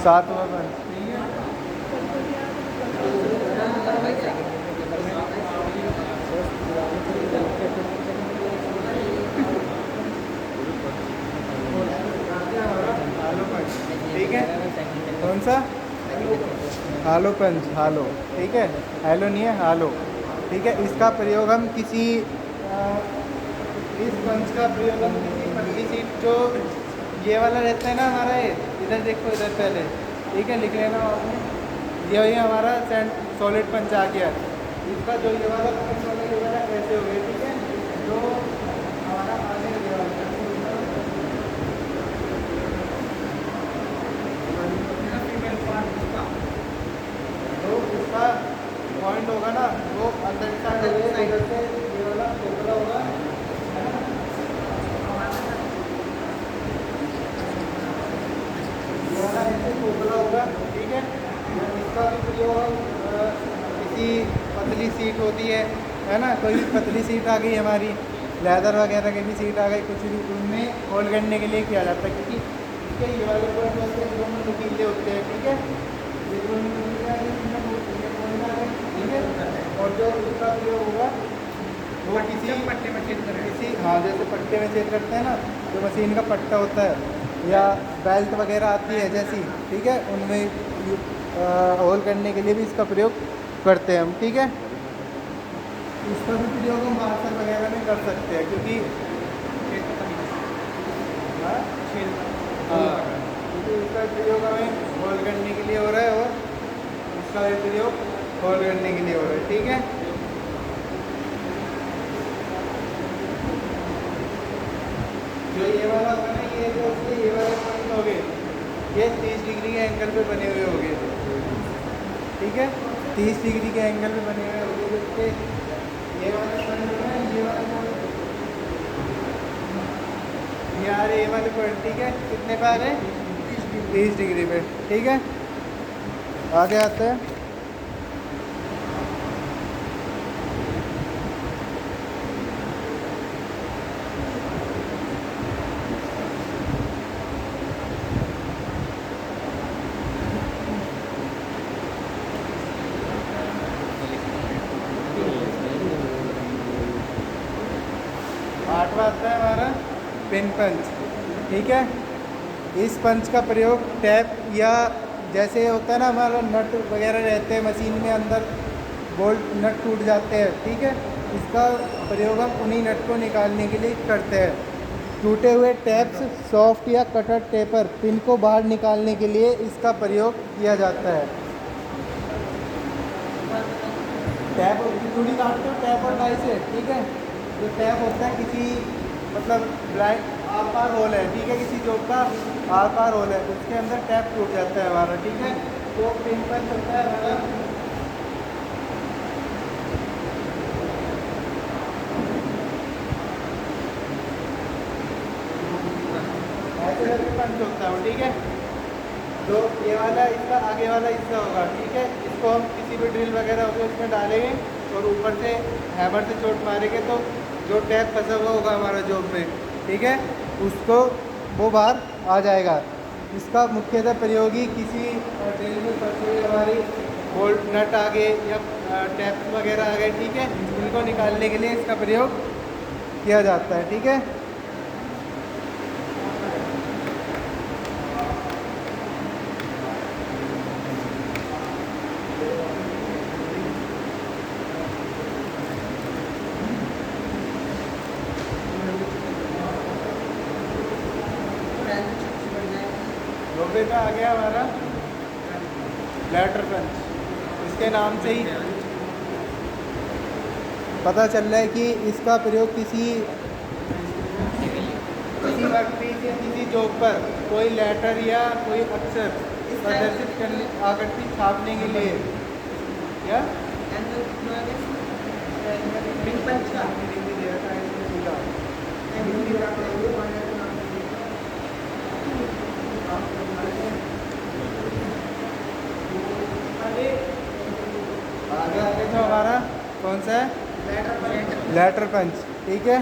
सातवां पंच, ठीक है। हालो पंच, ठीक है। कौन सा? हालो पंच, हालो, ठीक है। हेलो नहीं है, हालो, ठीक है। इसका प्रयोग हम किसी इस पंच का प्रयोग हम किसी पतली सीट, जो ये वाला रहता है ना हमारा, ये इधर देखो, इधर पहले, ठीक है, लिख लेना आपने। ये हमारा सॉलिड पंच आ गया। इसका जो ये वाला पंच वाला ये वाला ऐसे हो गया, ठीक है। जो हमारा आगे ये वाला तो इसका पॉइंट होगा ना, वो अंदर की साइड होगा, इधर से ये वाला खोखला होगा, है ना। ये वाला ऐसे खोखला होगा, ठीक है। इसका भी प्रयोग किसी पतली सीट होती है ना, कोई भी पतली सीट आ गई हमारी, लेदर वगैरह की भी सीट आ गई, कुछ भी, उनमें होल्ड करने के लिए किया जाता है, क्योंकि ठीक है, ये वाले पॉइंट होते हैं, दोनों नुकीले होते हैं, ठीक है। ये दोनों नुकीले आ गए, ठीक है। और जो उसका प्रयोग होगा वो किसी पट्टे में छेद करें, किसी, हाँ, जैसे पट्टे में छेद करते हैं ना, जो मशीन का पट्टा होता है, या बेल्ट वगैरह आती है जैसी, ठीक है, उनमें होल करने के लिए भी इसका प्रयोग करते हैं हम, ठीक है। इसका भी प्रयोग हम मार्शल वगैरह में कर सकते हैं, क्योंकि क्योंकि इसका प्रयोग हमें होल करने के लिए हो रहा है, और इसका भी प्रयोग होल करने के लिए हो रहा है, ठीक है। जो ये वाला होगा ना, ये जो उसके ये वाले पॉइंट हो गए, ये 30 डिग्री के एंगल पे बने हुए हो गए, ठीक है। 30 डिग्री के एंगल पे बने हुए हो गए, जिसके ये वाले पॉइंट हो गए, ये वाले पॉइंट, ये आ रहे, ये वाले पॉइंट, ठीक है। कितने पे आ रहे हैं? 30 डिग्री पे, ठीक है। आगे आते हैं। आठवां आता है हमारा पिन पंच, ठीक है। इस पंच का प्रयोग टैप, या जैसे होता है ना हमारा नट वगैरह रहते हैं मशीन में, अंदर बोल्ट नट टूट जाते हैं, ठीक है। इसका प्रयोग हम उन्हीं नट को निकालने के लिए करते हैं। टूटे हुए टैप्स, सॉफ्ट या कटर टेपर पिन को बाहर निकालने के लिए इसका प्रयोग किया जाता है। टैप चूड़ी काटते हो टैप और डाई से, ठीक है। जो टैप होता है किसी, मतलब ब्लाइंड आर पार होल है, ठीक है, किसी जॉब का आर पार होल है, उसके अंदर टैप टूट जाता है हमारा, ठीक है। तो पिन पंच होता है हमारा, ऐसे करके पंच होता है, ठीक है। जो ये वाला इसका आगे वाला हिस्सा होगा, ठीक है, इसको हम किसी भी ड्रिल वगैरह होगा उसमें डालेंगे, और ऊपर से हैमर से चोट मारेंगे, तो जो टैप फंसा हुआ होगा हमारा जॉब में, ठीक है, उसको वो बाहर आ जाएगा। इसका मुख्यतः प्रयोग ही किसी ड्रिल में फंसी हुई हमारी बोल्ट नट आ गए, या टैप वगैरह आ गए, ठीक है, इनको निकालने के लिए इसका प्रयोग किया जाता है, ठीक है। लोबे का आ गया हमारा लैटर पंच। इसके नाम से ही पता चल रहा है कि इसका प्रयोग किसी वर्कपीस या किसी जॉब पर कोई लेटर या कोई अक्षर प्रदर्शित करने, आकृति छापने के लिए, या आगे जो हमारा कौन सा है, लेटर पंच, ठीक है।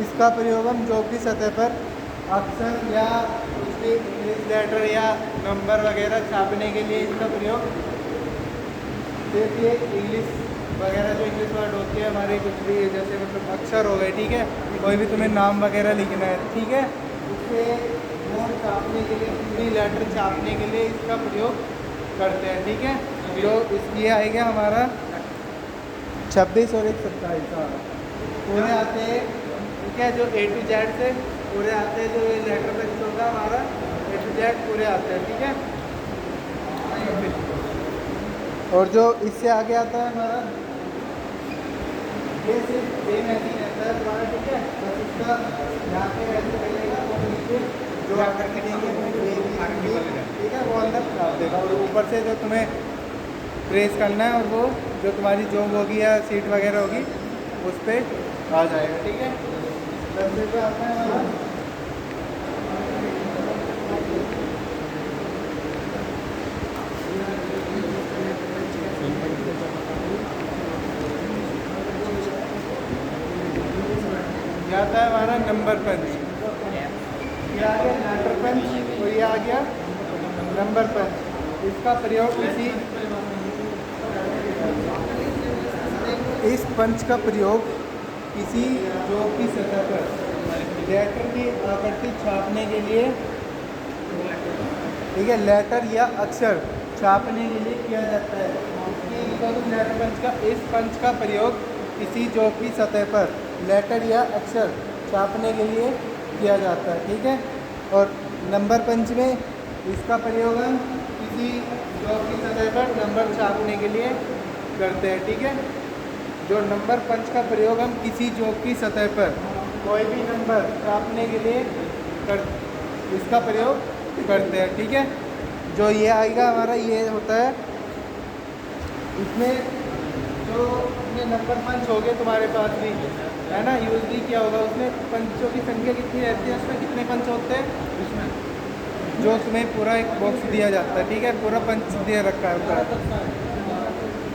इसका प्रयोग हम जॉब की सतह पर अक्सर या उसके भी इंग्लिश लेटर या नंबर वगैरह छापने के लिए इसका प्रयोग, सिर्फ ये इंग्लिश वगैरह जो इंग्लिश वर्ड होती है हमारे, कुछ भी जैसे मतलब अक्षर हो गए, ठीक है, कोई भी तुम्हें नाम वगैरह लिखना है, ठीक है, उससे नोट छापने के लिए, हिंदी लेटर छापने के लिए इसका प्रयोग करते हैं, ठीक है। जो ये आएगा हमारा 26 और 1 27 पूरे आते हैं, ठीक है, जो A to Z से पूरे आते हैं, जो ये लेटर टेक्स्ट होता है हमारा A to Z पूरे आते हैं, ठीक है। और जो इससे आगे आता है हमारा, ये सिर्फ सेम ऐसे ही रहता है तुम्हारा, ठीक है, बस इसका यहाँ पे ऐसे रहेगा और नीचे जो आकर के देंगे, ठीक है, वो अंदर डाल देगा, और ऊपर से जो तुम्हें प्रेस करना है और वो जो तुम्हारी जॉब होगी या सीट वगैरह होगी उस पर आ जाएगा, ठीक है। 10 रुपये आता है हमारा। ये आता है हमारा नंबर पंच, ये आ गया लेटर पंच, और ये आ गया नंबर पंच। इसका प्रयोग इस पंच का प्रयोग किसी जॉब की सतह पर लेटर की आकृति छापने के लिए, ठीक है, लेटर या अक्षर छापने के लिए किया जाता है। लेटर पंच का, इस पंच का प्रयोग किसी जॉब की सतह पर लेटर या अक्षर छापने के लिए किया जाता है, ठीक है। और नंबर पंच में इसका प्रयोग हम किसी जॉब की सतह पर नंबर छापने के लिए करते हैं, ठीक है। जो नंबर पंच का प्रयोग हम किसी जॉब की सतह पर कोई भी नंबर छापने के लिए इसका प्रयोग करते हैं, ठीक है। जो ये आएगा हमारा, ये होता है, इसमें जो ये नंबर पंच हो गए तुम्हारे पास भी है ना, यूजली क्या होगा उसमें पंचों की संख्या कितनी रहती है, उसमें कितने पंच होते हैं, उसमें जो तुम्हें पूरा एक बॉक्स दिया जाता है, ठीक है, पूरा पंच दिया रखा है ऊपर,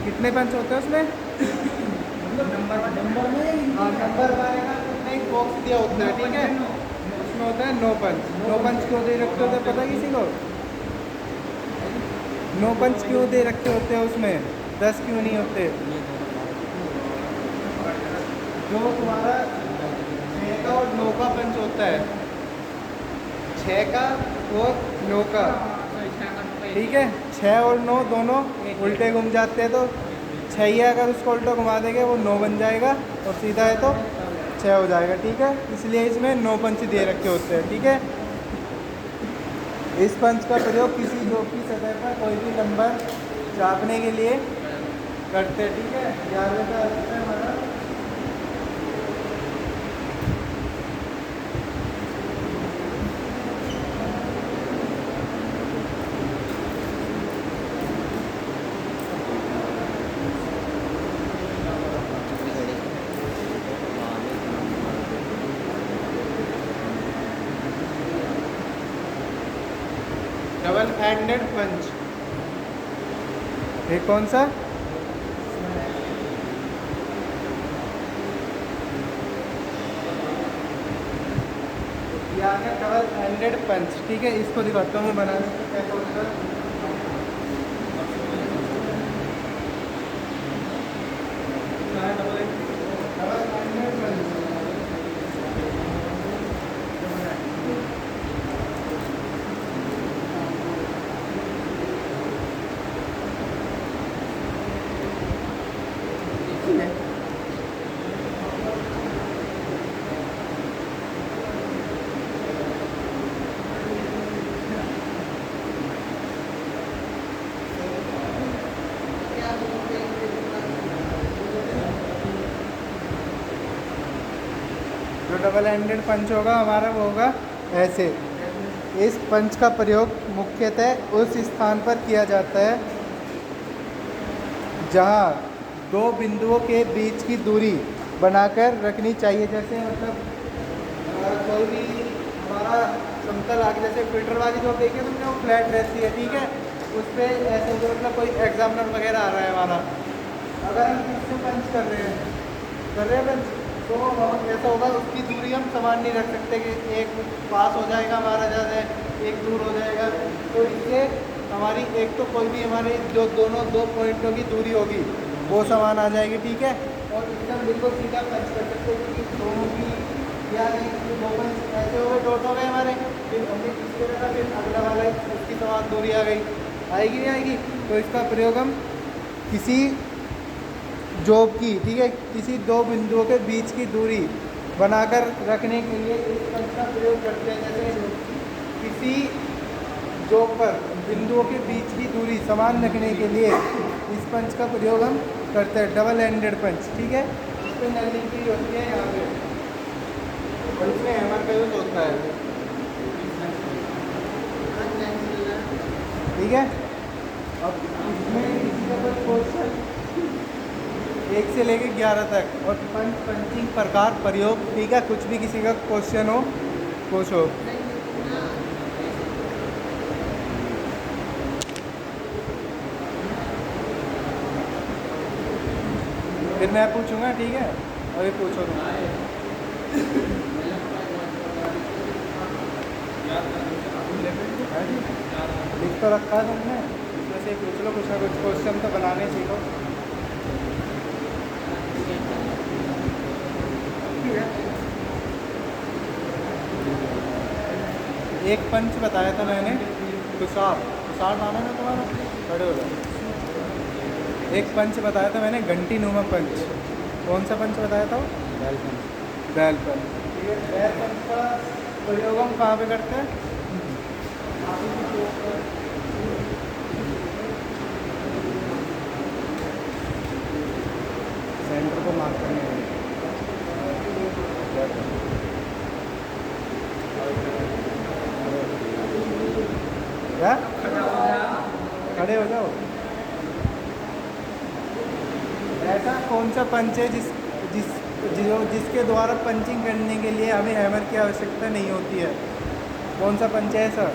कितने पंच होते हैं उसमें, नंबर में, हाँ, नंबर वाले का एक बॉक्स दिया होता है, ठीक है, उसमें होता है 9 पंच। 9 पंच क्यों दे रखे होते हैं पता किसी को? 9 पंच क्यों दे रखे होते हैं उसमें, 10 क्यों नहीं होते? जो तुम्हारा 6 का और 9 का पंच होता है, 6 का और 9 का, ठीक है, 6 और 9 दोनों उल्टे घूम जाते हैं, तो 6 ही अगर उसको उल्टा घुमा देंगे वो 9 बन जाएगा, और सीधा है तो 6 हो जाएगा, ठीक है। इसलिए इसमें 9 पंच दे रखे होते हैं, ठीक है। इस पंच का प्रयोग किसी जॉब की सतह पर कोई भी नंबर छापने के लिए करते हैं, ठीक है। 11वें का अर्थ है हमारा डबल हैंडेड पंच। ये कौन सा? ये आ गया डबल हैंडेड पंच, ठीक है। इसको दिखाता हूँ बनाने को कैसे होता है। डबल हैंडेड पंच, जो डबल हैंडेड पंच होगा हमारा वो होगा ऐसे। इस पंच का प्रयोग मुख्यतः उस स्थान पर किया जाता है जहाँ 2 बिंदुओं के बीच की दूरी बनाकर रखनी चाहिए। जैसे मतलब कोई भी हमारा समतल आगे, जैसे फिल्टर वाली जो देखिए तुमने, वो फ्लैट रहती है, ठीक है, उस पर ऐसे जो मतलब कोई एग्जामिनर वगैरह आ रहा है हमारा, अगर हम इससे पंच कर रहे हैं पंच, तो ऐसा होगा, उसकी दूरी हम समान नहीं रख सकते कि एक पास हो जाएगा हमारा ज़्यादा, एक दूर हो जाएगा। तो इससे हमारी एक तो कोई भी हमारी जो दोनों दो पॉइंटों की दूरी होगी वो समान आ जाएगी, ठीक है। और इससे हम बिल्कुल सीधा पंच कर सकते हैं क्योंकि दोनों की या नहीं दो पंच ऐसे हो गए, डॉट हो गए हमारे, फिर हमने इसके रखा, फिर अगला वाला उसकी समान दूरी आ गई, आएगी नहीं आएगी। तो इसका प्रयोग हम किसी जॉब की, ठीक है, किसी दो बिंदुओं के बीच की दूरी बनाकर रखने के लिए इस पंच का प्रयोग करते हैं। जैसे किसी जॉब पर बिंदुओं के बीच की दूरी समान रखने के लिए इस पंच का प्रयोग हम करते हैं, डबल एंडेड पंच, ठीक है। इस पर नली की होती है यहाँ पे, और इसमें हैमर का यूज होता है, ठीक है। अब इसमें किसी का कोई क्वेश्चन 1 से लेकर 11 तक, और पंचिंग प्रकार प्रयोग, ठीक है। कुछ भी किसी का क्वेश्चन हो पूछो। फिर मैं पूछूंगा, ठीक है। अभी पूछो तुम। लिख तो रखा है तुमने, इसमें से पूछ लो, कुछ ना कुछ क्वेश्चन तो बनाने सीखो। एक पंच बताया था मैंने, तुषार, तुषार नाम है ना तुम्हारा, खड़े हो जाओ। एक पंच बताया था मैंने, घंटी नुमा पंच। कौन सा पंच बताया था? बैल पंच। बैल पंच, ठीक है। बैल पंच का प्रयोग हम कहाँ पे करते हैं? सेंटर को मार्क करने के लिए। क्या? खड़े हो जाओ। ऐसा कौन सा पंच है जिसके द्वारा पंचिंग करने के लिए हमें हैमर की आवश्यकता नहीं होती है? कौन सा पंच है ऐसा?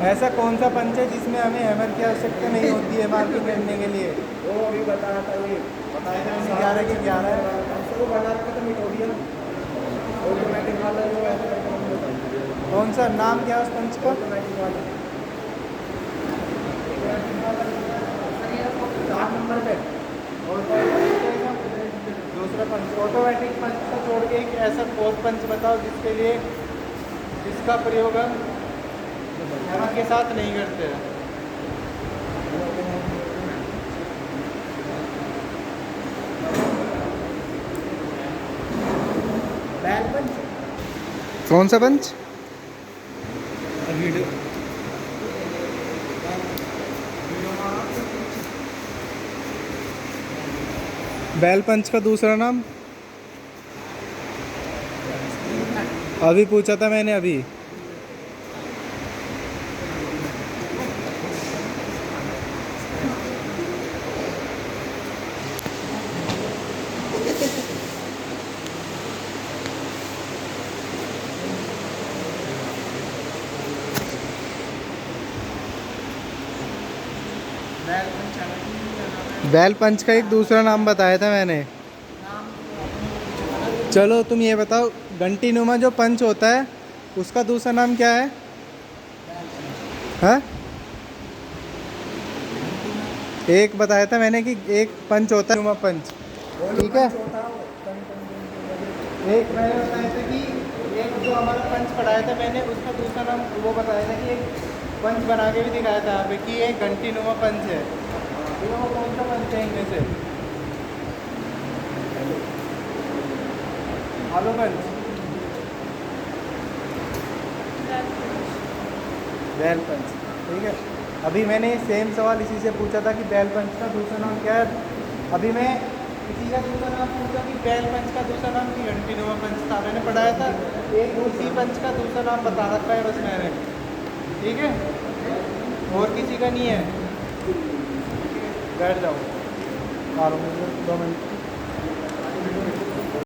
ऐसा कौन सा पंच है जिसमें हमें हैमर की आवश्यकता नहीं होती है मार्किंग करने के लिए? वो अभी बताया था, ये बताया था 11 की 11 है। वो बना रखा था मिटोरियल ऑटोमेटिक वाला, जो है कौन सा नाम क्या है उस पंच का? ऑटोमेटिक वाला 7 नंबर पे। और दूसरा पंच, ऑटोमेटिक पंच को छोड़ के एक ऐसा फोर्थ पंच बताओ जिसका प्रयोग हम हैमर के साथ नहीं करते हैं। बैल पंच। कौन सा पंच? बैल पंच का दूसरा नाम अभी पूछा था मैंने अभी। बैल पंच का एक दूसरा नाम बताया था मैंने। चलो तुम ये बताओ, घंटी नुमा जो पंच होता है उसका दूसरा नाम क्या है? हाँ, एक बताया था मैंने कि एक पंच होता है नुमा पंच, ठीक है। एक मैंने बताया था कि एक जो हमारा पंच पढ़ाया था मैंने, उसका दूसरा नाम वो बताया था कि एक पंच बना के भी दिखाया था यहाँ पे कि ये घंटी नुमा पंच है। तो वो कौन सा पंच है इनमें से? आलू पंच, बैल पंच, ठीक है। अभी मैंने सेम सवाल इसी से पूछा था कि बैल पंच का दूसरा नाम क्या है। अभी मैं किसी का दूसरा नाम पूछा कि बैल पंच का दूसरा नाम की घंटी नुमा पंच था, मैंने पढ़ाया था। एक उसी पंच का दूसरा नाम बता रखा है बस मैंने, ठीक है, और किसी का नहीं है। बैठ जाओ, 2 मिनट।